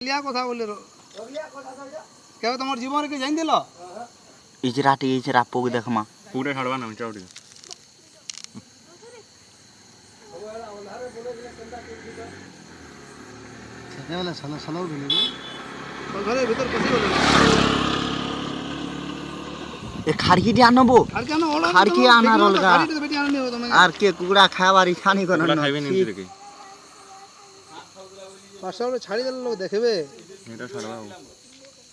লিয়া কথা বলি কেউ তোমার জীবনে কি জানি দিল ইচরা পোক দেখমা পুরে ছাড়বা না চাউটি সেটাবেলা সালা সালাও দিলে ঘরের ভিতর পশি গেল এ খাড়কি আনবো খাড়কি আনার অলগা আর কে কুকুড়া খাবার ইচ্ছানি করে ওরা খাইবে নিমতি দেখি পাঁচটা ছাড়ি দিলে লোক দেখবে এটা ছাড়বা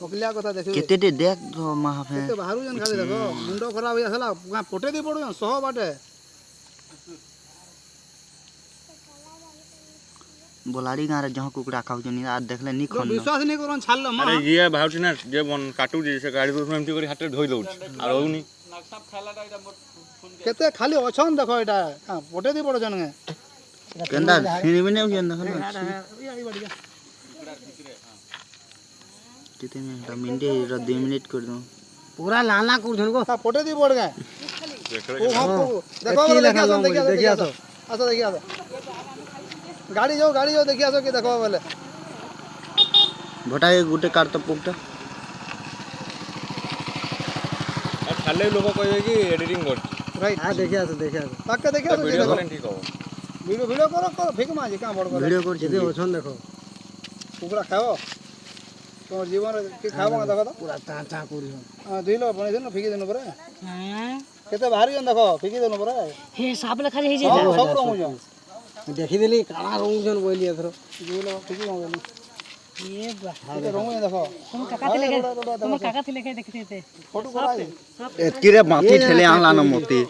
ওকলিয়া কথা দেখবে কেতেটে দেখ মাহাফে তো বাহারু জন খালি দেখো মুন্ড খরাপ হয়ে আসলা পটে দিয়ে পড়ো সহ বাটে बोलाड़ी गाँव रे जहाँ कुकुड़ा खाऊचनी आ देखले नी खन विश्वास नहीं करन छाल मा अरे ये भावची ना जे बन काटू जे से गाड़ी तो एमती करी हाथे धोई दउछ और ओनी नक्शा खालाटा एटा केते खाली अछन देखो एटा पटे दी पड़ो जन केंदा फिरबे ने जन देखो कितने मिनट र 2 मिनट कर दो पूरा लाला कर झन को पटे दी पड़ गए ओ हां देखो देखिए आसो आसो देखिए आसो गाड़ी जाओ देखिए आसो कि देखो बोले भटा एक गुटे कार तो पुकटा और खाले लोग कहबे कि एडिटिंग कर राइट हां देखिए आसो पक्का देखिए आसो वीडियो करें ठीक हो वीडियो करो फेक मा जे का बड़ वीडियो कर जे ओछन देखो कुकुड़ा खाओ तो जीवन के खाओ देखो तो पूरा चा करी हां दिलो बने देनो फेकी देनो परे हां केते भारी जन देखो फेकी देनो परे हे साप ले खाली हे जे सब रंग जो देखि देली काला रंग जन बोली एथरो दिलो फेकी मा ये बा केते रंग देखो तुम काका थिले के देखते थे फोटो करा एतकी रे माटी ठेले आला न मोती